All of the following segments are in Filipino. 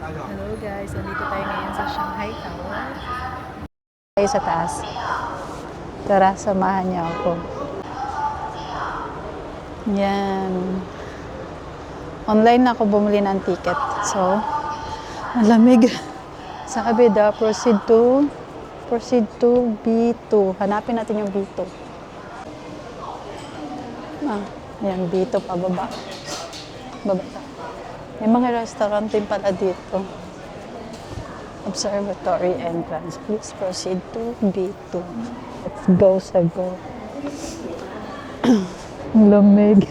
Hello guys, nandito tayo ngayon sa Shanghai Tower. Tayo sa taas. Tara, samahan niyo ako. Yan. Online na ako bumili ng ticket. So, malamig. Sa kabida, proceed to B2. Hanapin natin yung B2. Ayan, B2 pababa. Baba. May mga restaurant din pala dito. Observatory entrance. Please proceed to B2. Let's go sa go. Ang lamig.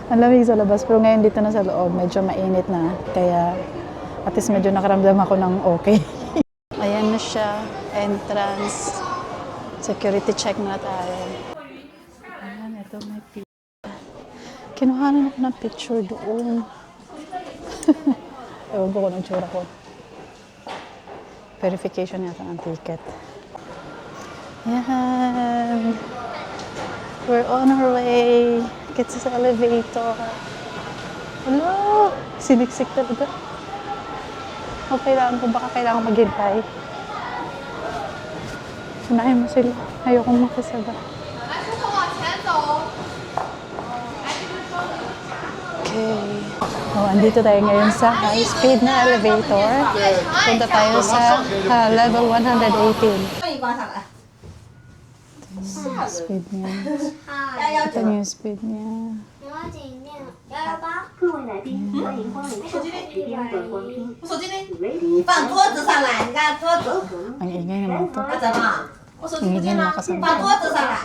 Ang lamig sa labas. Pero ngayon dito na sa loob, medyo mainit na. Kaya at least medyo nakaramdam ako ng okay. Ayan na siya. Entrance. Security check na tayo. Ayan, ito may pizza. Kinuhanan ako ng picture doon. Ewan ko kung anong tsura ko. Verification yata ng ticket. Yan. We're on our way. Get sa elevator. Hello! Siniksik talaga. Baka kailangan maghintay. Unahin mo sila. Ayokong makasaba. Okay. Andito tayo ngayon sa high-speed na elevator. Punta tayo sa level 118. Speed niya. Ito yung speed niya. 各位来宾，欢迎光临上海时间观光厅。我手机呢？放桌子上来，你看桌子。 Ang ingay naman to. 那怎么？我手机不见了，放桌子上来。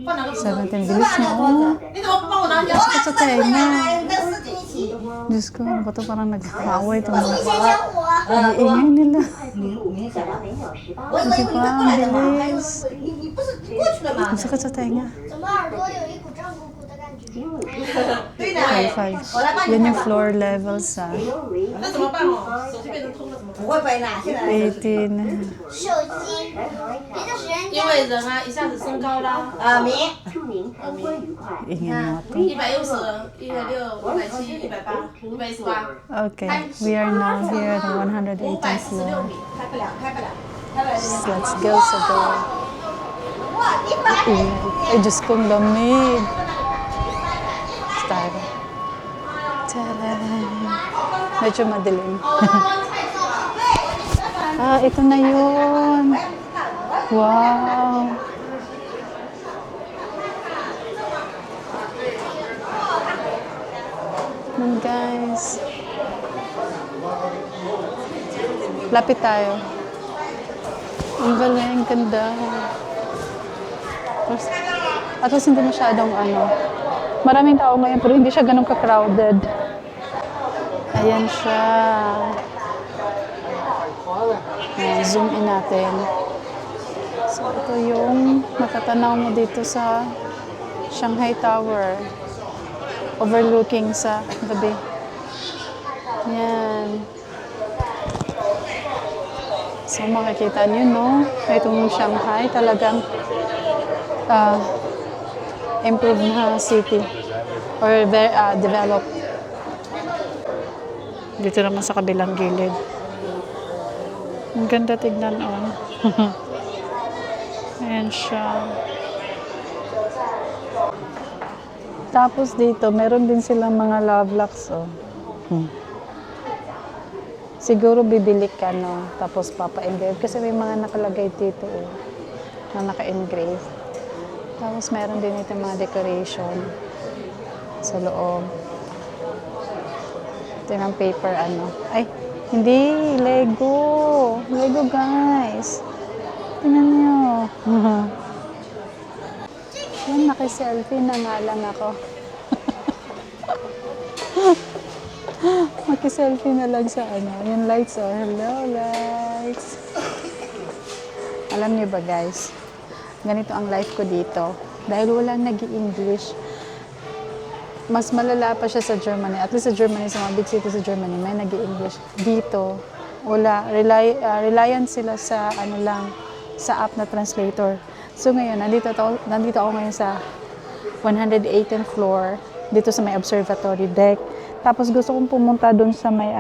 放哪个桌子？ 17 bilis na oh. 你怎么不帮我拿掉？我sa tenga. 跟司机一起。 Diyos ko, ano ba ito? Parang nag-away ito. Ang ingay nila. 我以为你在过来的嘛，还有你不是过去了吗 Ang？sakit sa tenga. 怎么耳朵有一股胀鼓鼓的感觉？对的。 5. Yan yung floor levels sa 那怎么办哦？手机变成空了怎么办？不会背啦，现在。 18. 手机，别的时间因为人啊一下子升高啦。明。祝您参观愉快。 Ingay na ito. 160、160、170、180、118。 Okay, we are now here at the 118th floor. 开不了，开不了。 Let's go sa door. Ay, Diyos kong lamig. Start. Tada! Medyo madilim. Ito na yun. Wow! Yan guys. Lapit tayo. Ang galing, ganda. At least hindi masyadong maraming tao ngayon pero hindi siya ganun ka-crowded. Ayan siya. Zoom in natin. So ito yung matatanaw mo dito sa Shanghai Tower. Overlooking sa gabi. Yan. So makikita niyo, no? Itong Shanghai talagang improved na city or very developed. Dito naman sa kabilang gilid. Ang ganda tignan, oh. Ayan siya. Tapos dito, meron din silang mga love locks, oh. Siguro bibili ka, no? Tapos papa-engrave. Kasi may mga nakalagay dito, oh, na naka-engrave. Tapos meron din ito mga decoration sa loob. Ito yung paper, Ay, hindi. Lego. Lego, guys. Tingnan nyo. Yan, naki-selfie na nga lang ako. Maki-selfie na lang sa yung lights, oh. Hello, lights. Alam niyo ba, guys? Ganito ang life ko dito. Dahil walang nag-i-English. Mas malala pa siya sa Germany. At least sa Germany, sa mga big city sa Germany, may nag-i-English. Dito, wala. Reliant sila sa sa app na translator. So ngayon, nandito ako ngayon sa 118th floor, dito sa may observatory deck. Tapos gusto kong pumunta doon sa may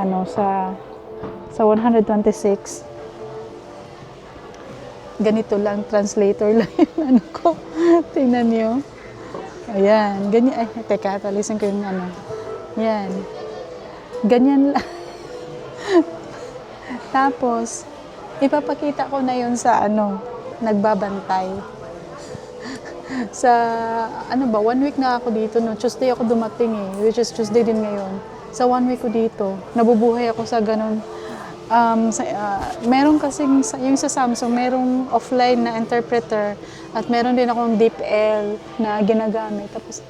Sa 126. Ganito lang, translator lang yung ano ko. Tingnan niyo. Ayan, ganyan. Ay, teka, talisin ko yung ano. Ayan. Ganyan lang. Tapos, ipapakita ko na yun sa ano, nagbabantay. Sa, ano ba, 1 week na ako dito, no? Tuesday ako dumating eh, which is Tuesday din ngayon. Sa 1 week ko dito, nabubuhay ako sa ganun. Meron kasing, yung sa Samsung, merong offline na interpreter at meron din akong DeepL na ginagamit. Tapos,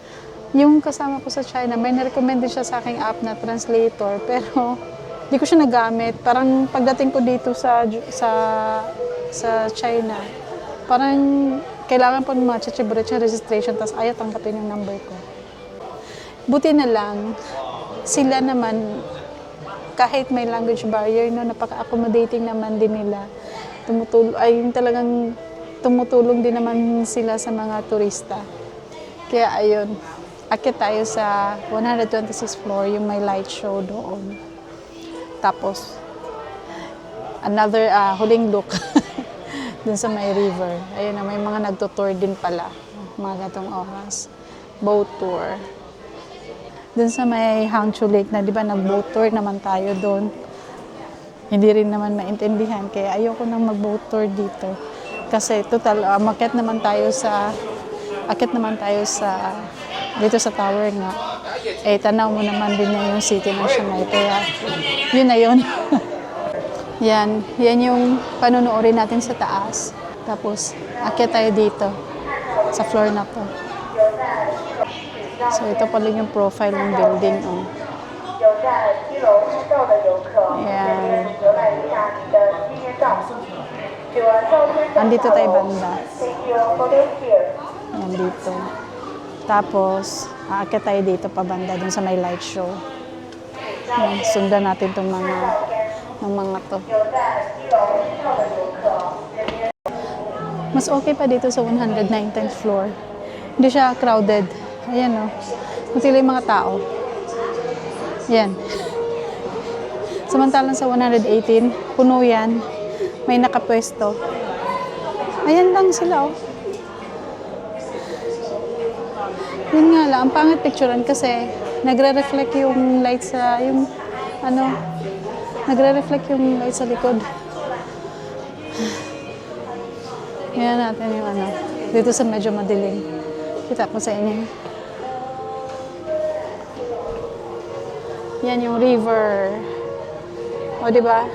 yung kasama ko sa China, may na-recommend din siya sa aking app na translator, pero di ko siya nagamit. Parang pagdating ko dito sa China, parang kailangan po ng mga chichiburecha registration, tapos ayaw tanggapin yung number ko. Buti na lang, sila naman, kahit may language barrier, no, napaka-accommodating naman din nila. Tumutulong din naman sila sa mga turista. Kaya ayun, akit tayo sa 126th floor, yung may light show doon. Tapos, another huling look dun sa may river. Ayun na, may mga nagtutour din pala, mga gatong oras. Boat tour. Dun sa may Hangzhou Lake na, di ba, nag-boat tour naman tayo doon. Hindi rin naman maintindihan, kaya ayoko nang mag-boat tour dito. Kasi total, akit naman tayo sa dito sa tower nga. Eh, tanaw mo naman din na yung city ng Shanghai. Kaya, yun na yun. Yan yung panunuorin natin sa taas. Tapos, akit tayo dito sa floor na to. So, ito pala yung profile ng building. Oh. Ayan. Andito tayo banda. Ayan dito. Tapos, aakyat tayo dito pa banda dun sa may light show. Ayan, sundan natin itong mga to. Mas okay pa dito sa 119th floor. Hindi siya crowded. Ayan o. Kunti lang yung mga tao. Ayan. Samantalang sa 118, puno yan. May nakapwesto. Ayan lang sila o. Yun nga lang, ang pangit picturean kasi nagre-reflect yung light sa, nagre-reflect yung light sa likod. Yan natin yung dito sa medyo madilim. Kita ko sa inyo. Yan yung river. O, di ba?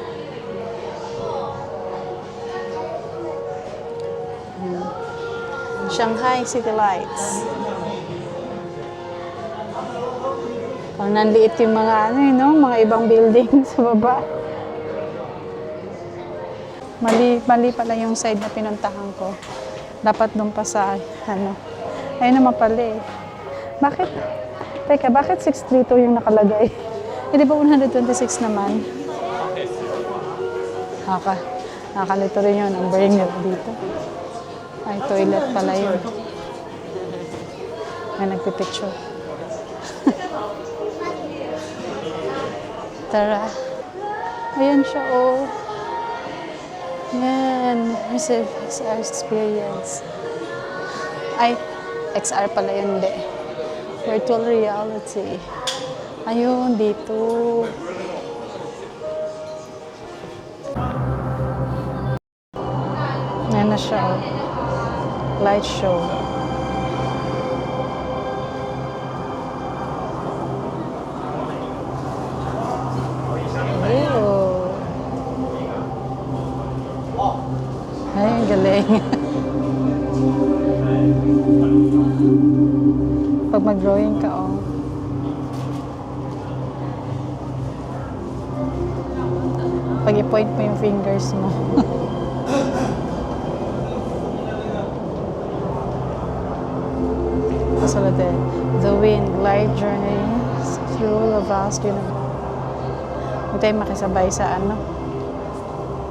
Shanghai City Lights. Parang nanliit yung mga mga ibang building sa baba. Mali pala yung side na pinuntahan ko. Dapat doon pa sa ayun naman pala eh. Bakit 632 yung nakalagay? Eh, di ba 126 naman? Nakakalito rin yun. Numbering nyo dito. Ay, toilet pala yun. May nagpipicture. Tara. Ayan siya, oh. Yan. Receive XR experience. Ay, XR pala yun, hindi. Virtual reality. Ayun, dito. Ayan na siya, oh. Light show. Ay, galing. Pag mag-drawing ka, oh. Pag i-point mo yung fingers mo. Kasulad eh. The wind, light journeys through the vast universe. Huwag tayo makisabay sa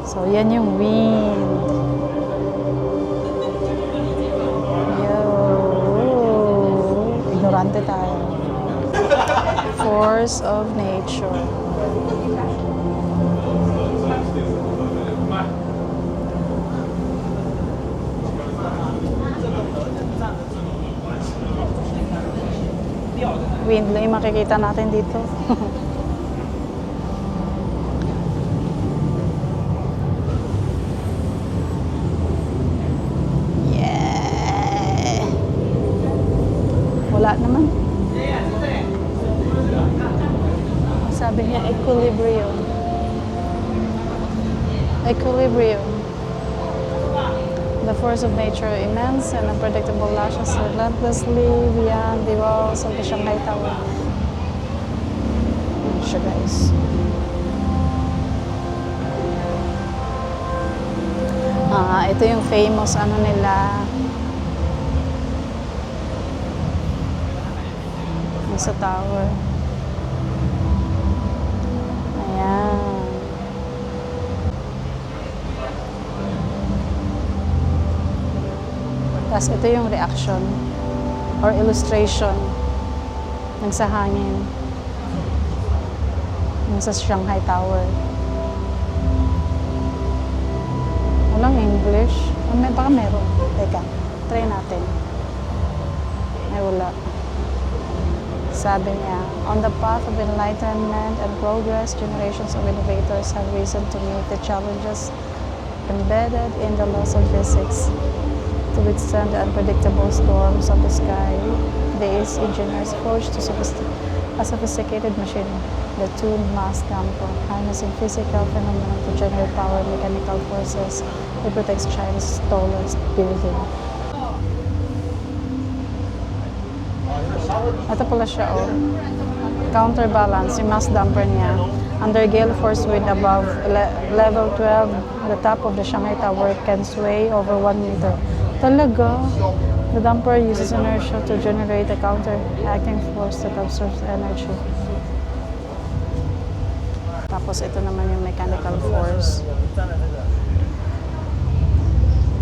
So, yan yung wind. Yo. Ignorante tayo. Force of nature. Wind lang yung makikita natin dito. Yeah! Wala naman. Sabi niya, equilibrium. Equilibrium. The force of nature, immense and unpredictable, lashes relentlessly beyond the walls of the Shanghai Tower. Yun siya, guys. Ito yung famous ano nila. Yung sa tower. Ayan. Tapos ito yung reaction or illustration ng sa hangin. Yung sa Shanghai Tower. Walang English. Baka meron. Teka, try natin. Ay, wala. Sabi niya, on the path of enlightenment and progress, generations of innovators have risen to meet the challenges embedded in the laws of physics. To withstand the unpredictable storms of the sky, these engineers forged a sophisticated machine, the tuned mass damper, harnessing physical phenomena to generate power mechanical forces that protects China's tallest building. Ito pala siya, oh. Counterbalance, yung mass damper niya. Under gale force wind above level 12, the top of the Shanghai Tower can sway over 1 meter. Talaga? The damper uses inertia to generate a counteracting force that absorbs energy. Tapos ito naman yung mechanical force.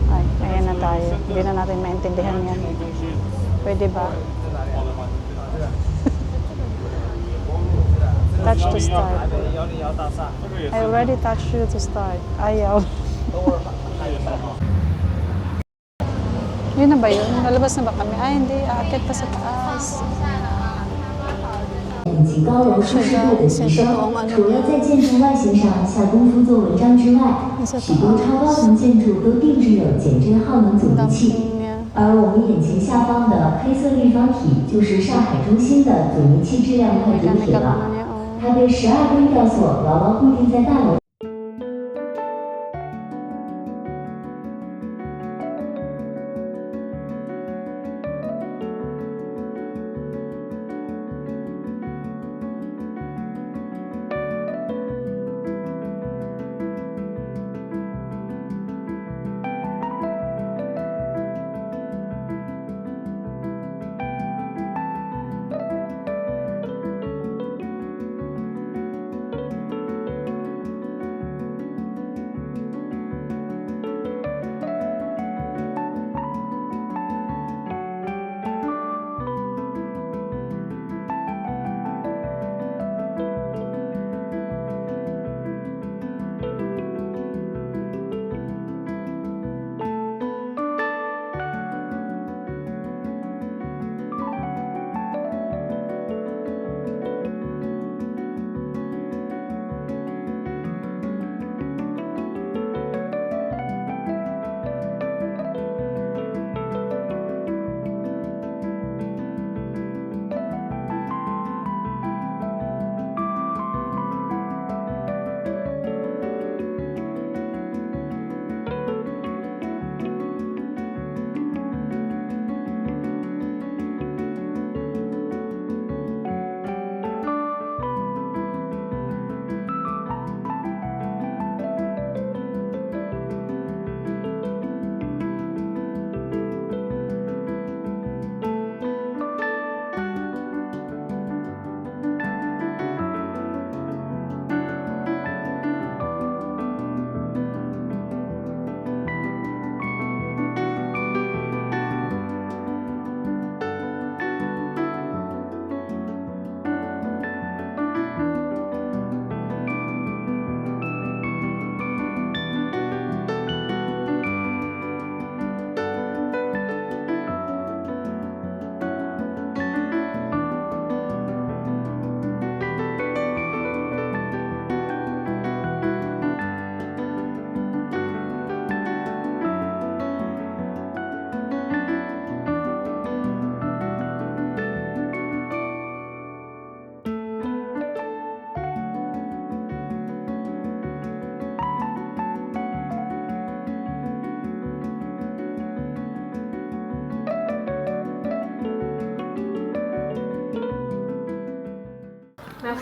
Ay, ayan na tayo. Hindi na natin maintindihan yan. Pwede ba? Touch to start. I already touched you to start. Ayaw. Yun na ba yun? Nalabas na ba kami? Ay, hindi. Aakit pa sa taas. 以及高楼舒适度的提升，除了在建筑外形上下功夫做文章之外，许多超高层建筑都定制有减震耗能阻尼器。而我们眼前下方的黑色立方体就是上海中心的阻尼器质量快阻体了，它被12根吊索牢牢固定在大楼。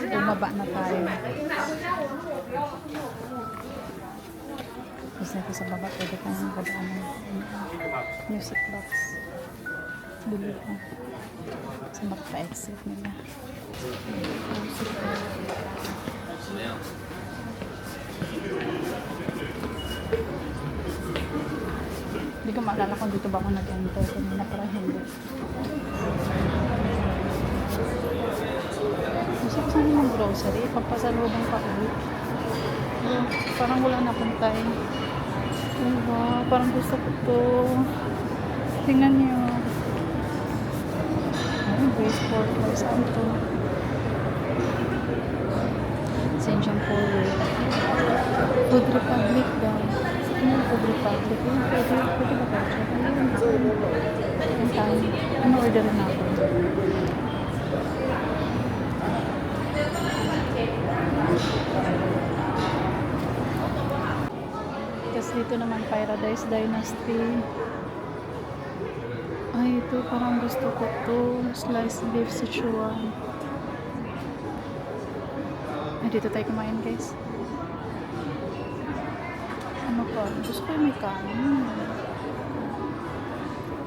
Bumaba na tayo. Kasi natin sa baba, pwede kang babaan ng music box. Bili ko. Sa mapa-exit nila. Hindi ko maalala kung dito ba ako nag-enter. Kanina parang hindi. Gusto ko sana ng grocery. Pagpasalubong pa ulit. Parang wala na akong time. Diba? Parang gusto ko to. Tingnan niyo. Ay, brace for saan to? Sensian Forward. Food Republic daw. Ano Food Republic? Pwede ba tayo? Ang time. Ano order na ako? Tapos dito naman Paradise Dynasty. Ay, ito parang gusto ko to. Sliced beef Sichuan. Ay, dito tayo kumain, guys. Ano pa? Gusto ko yung may kanin.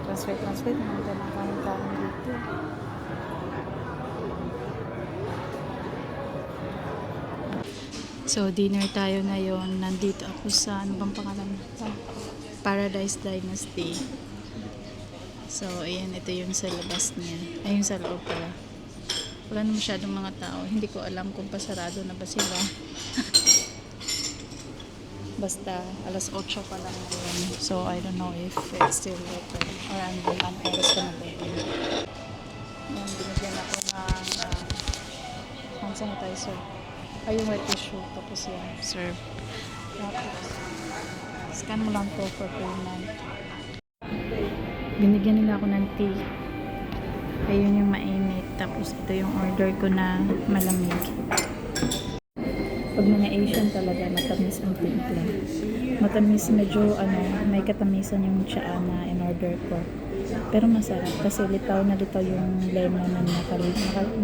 Translate. Naman tayo ng kanin dito. So, dinner tayo ngayon. Nandito ako sa, ano bang pangalan nito? Paradise Dynasty. So, ayan, ito yung sa labas niya. Ayun sa loob pala. Wala na masyadong mga tao. Hindi ko alam kung pasarado na ba sila. Basta, alas 8 pa lang ngayon. So, I don't know if it's still open. Or hanggang ang oras pa nag-open. Ayan, binigyan ako ng hand sanitizer. Ay, yung wet tissue. Tapos yan, serve. Tapos, scan mo lang to for payment. Binigyan nila ako ng tea. Ayun yung mainit. Tapos ito yung order ko na malamig. Pag mga Asian talaga, matamis ang timpla. Matamis, medyo may katamisan yung tsaa na in order ko. Pero masarap kasi litaw na litaw yung lemon na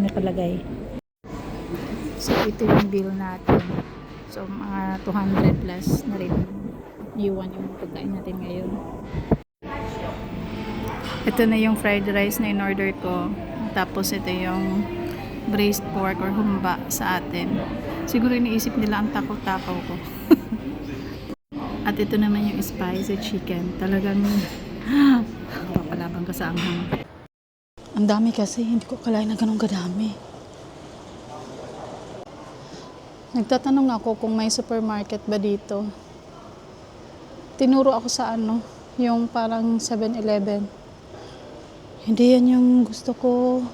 nakalagay. So ito yung bill natin. So mga 200 plus na rin iwan yung pagkain natin ngayon. Ito na yung fried rice na in-order ko. Tapos ito yung braised pork or humba sa atin. Siguro iniisip nila ang takaw-takaw ko. At ito naman yung spicy chicken. Talagang papalabang ka sa anghang. Ang dami kasi. Hindi ko akalain na ganun kadami. Nagtatanong ako kung may supermarket ba dito. Tinuro ako sa yung parang 7-Eleven. Hindi yan yung gusto ko.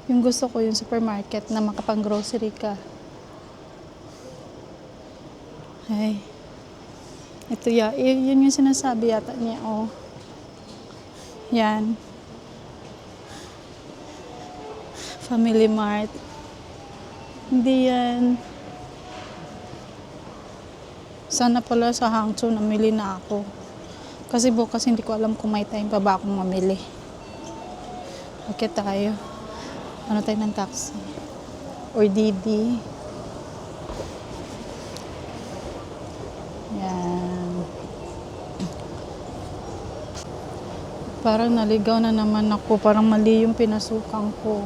Yung gusto ko yung supermarket na makapang-grocery ka. Ay. Ito yun yung sinasabi yata niya. Oh. Yan. Family Mart. Hindi yan. Sana pala sa Hangzhou namili na ako. Kasi bukas hindi ko alam kung may time pa ba akong mamili. Okay tayo. Ano tayo ng taxi? Or DD. Yan. Parang naligaw na naman ako. Parang mali yung pinasukan ko.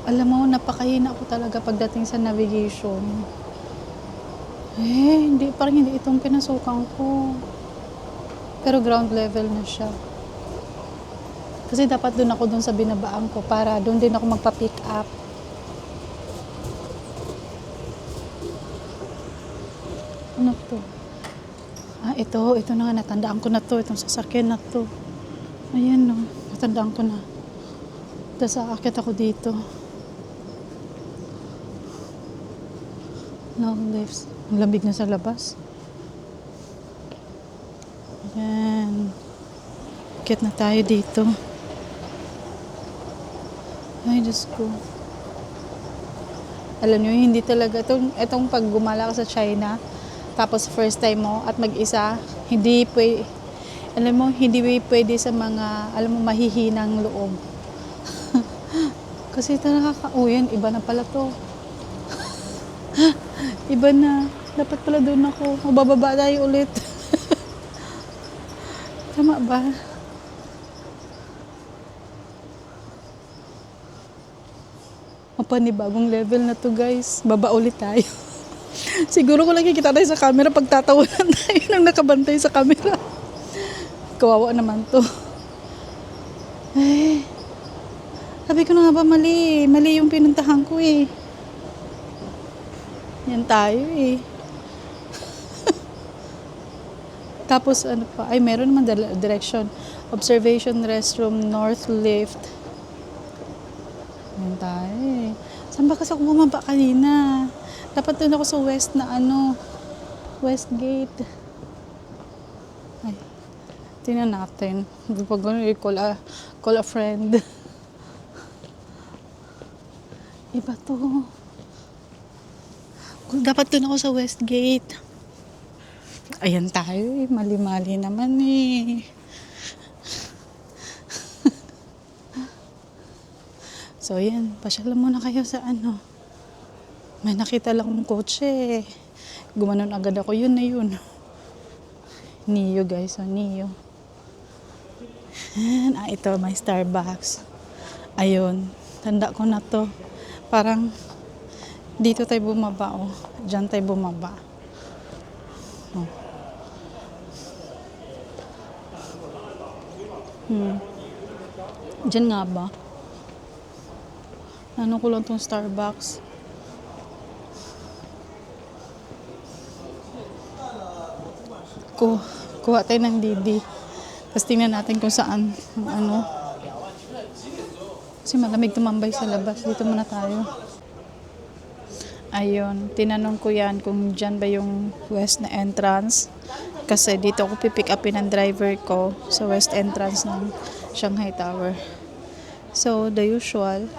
Alam mo, napakahina ako talaga pagdating sa navigation. Parang hindi itong pinasukan ko. Pero ground level na siya. Kasi dapat doon ako doon sa binabaan ko para doon din ako magpa-pick up. Ano to? Ito na nga, natandaan ko na to. Itong sasakyan na to. Ayan no, natandaan ko na. Tapos aakit ako dito. Long lives. Ang lamig na sa labas. Ayan. Akit na tayo dito. Ay, Diyos ko. Alam nyo, hindi talaga. Itong pag gumala ka sa China, tapos first time mo at mag-isa, Alam mo, hindi pwede sa mga, alam mo, mahihinang loob. Kasi talaga, yan, iba na pala to. Iba na. Dapat pala doon ako. Mabababa tayo ulit. Tama ba? Mapanibagong level na to, guys. Baba ulit tayo. Siguro ko lang kikita tayo sa camera pag tatawanan tayo nang nakabantay sa camera. Kawawa naman to. Eh, sabi ko na nga ba mali. Mali yung pinuntahan ko eh. Yan tayo eh. Tapos ano pa, ay meron naman direction. Observation restroom, north lift. Yan tayo eh. Saan ba kasi ako bumaba kanina? Dapat doon ako sa west na ano, west gate. Ay, tingnan natin. Pag gano'n, call a friend. Iba to. Dapat doon ako sa west gate. Ayan tayo eh, mali-mali naman eh. So yan, pasyalan muna kayo sa ano. May nakita lang akong kotse. Gumanon agad ako, yun na yun. Neo guys, Neo. Yan, ito, may Starbucks. Ayun, tanda ko na to. Parang dito tayo bumaba, oh. Diyan tayo bumaba. Oh. Diyan nga ba? Ano ko lang tong Starbucks. Kuha tayo ng Didi. Tapos tingnan natin kung saan ang ano. Kasi malamig tumambay sa labas. Dito muna tayo. Ayun. Tinanong ko yan kung dyan ba yung west na entrance. Kasi dito ako pipick upin ng driver ko sa west entrance ng Shanghai Tower. So, the usual.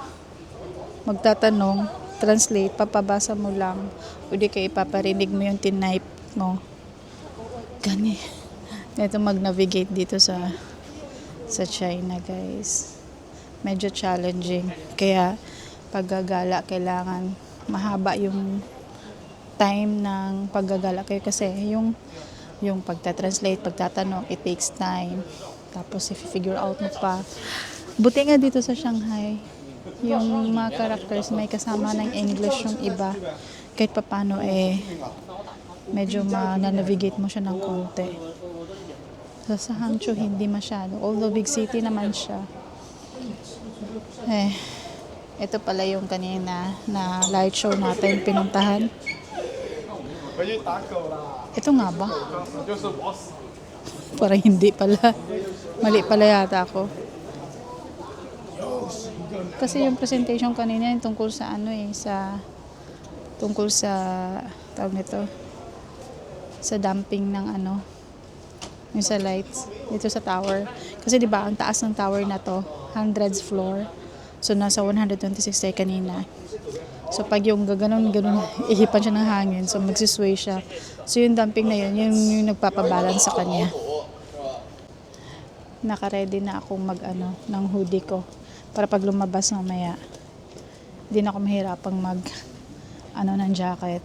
Magtatanong, translate, papabasa mo lang. O di kayo ipaparinig mo yung tinype mo. Gani. Ito mag-navigate dito sa China, guys. Medyo challenging. Kaya paggagala kailangan mahaba yung time ng paggagala kayo kasi yung pagta-translate, pagtatanong, it takes time. Tapos i-figure out mo pa. Buti nga dito sa Shanghai, yung mga characters may kasama ng English yung iba. Kahit papano medyo ma-navigate mo siya ng konti. So, sa Hangzhou, hindi masyado. Although big city naman siya. Ito pala yung kanina na light show natin pinuntahan. Ito nga ba? Parang hindi pala. Mali pala yata ako. Kasi yung presentation kanina yung tungkol sa tawag nito, sa dumping ng yung sa lights dito sa tower. Kasi 'di ba ang taas ng tower na to, 100th floor. So nasa 126 tayo kanina. So pag yung gaganon ihipan siya ng hangin, so magsisway siya. So yung dumping na yun, yung nagpapabalance sa kanya. Naka-ready na akong ng hoodie ko para pag lumabas mamaya, hindi na ako mahirapang ng jacket.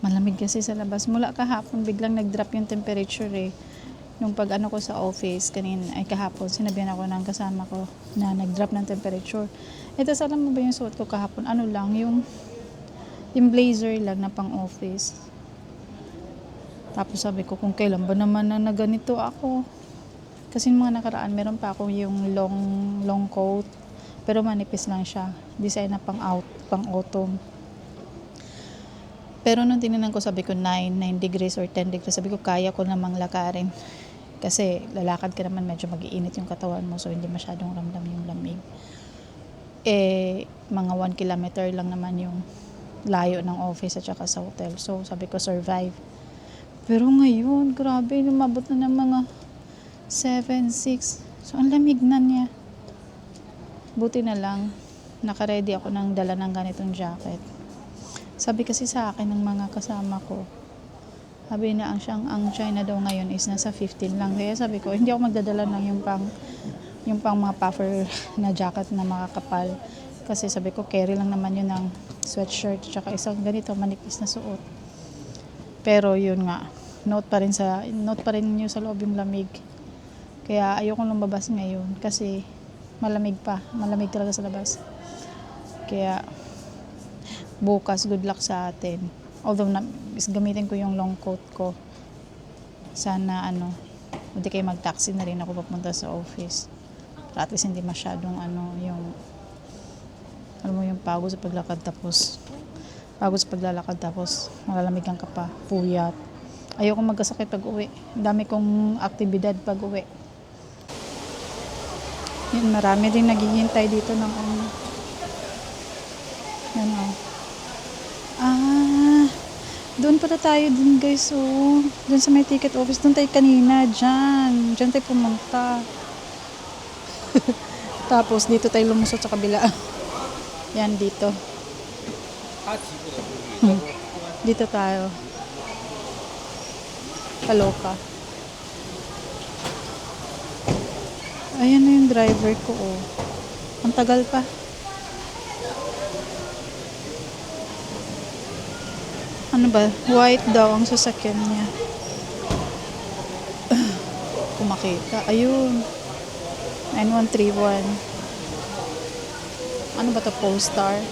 Malamig kasi sa labas. Mula kahapon, biglang nag-drop yung temperature eh. Nung pag ko sa office, kahapon, sinabihan ako ng kasama ko na nag-drop ng temperature. Ito, alam mo ba yung suot ko kahapon? Ano lang, yung blazer lang na pang office. Tapos sabi ko, kung kailan ba naman na ganito ako. Kasi mga nakaraan, meron pa ako yung long coat. Pero manipis lang siya. Design na pang autumn. Pero nung tinignan ko, sabi ko 9 degrees or 10 degrees. Sabi ko, kaya ko namang lakarin. Kasi lalakad ka naman, medyo mag-iinit yung katawan mo. So, hindi masyadong ramdam yung lamig. Mga 1 kilometer lang naman yung layo ng office at saka sa hotel. So, sabi ko, survive. Pero ngayon, grabe, lumabot na ng mga 7, 6. So, ang lamig na niya. Buti na lang, naka-ready ako ng dala ng ganitong jacket. Sabi kasi sa akin ng mga kasama ko, Sabi na ang China daw ngayon is nasa 15 lang. Kaya sabi ko, hindi ako magdadala ng yung pang mga puffer na jacket na makakapal. Kasi sabi ko, carry lang naman yun ng sweatshirt tsaka isang ganito manipis na suot. Pero yun nga, note pa rin yun sa loob yung lamig. Kaya ayokong lumabas ngayon kasi malamig talaga sa labas. Kaya bukas, good luck sa atin. Although gamitin ko yung long coat ko. Sana hindi kayo mag-taxi na rin ako papunta sa office. At least hindi masyadong yung pagod sa paglalakad tapos malalamigan ka pa, puyat. Ayoko magkasakit pag uwi. Dami kong aktibidad pag uwi. Yun, marami rin naghihintay dito ng yan o. Doon pala tayo din guys, oh. Doon sa may ticket office, doon tayo kanina, dyan tayo pumunta. Tapos dito tayo lumusot sa kabila. Yan, dito. Dito tayo. Kaloka. Ayan na yung driver ko, oh. Ang tagal pa. Ano ba? White daw ang sasakyan niya. Kumakita. Ayun. 9131. Ano ba to? Polestar?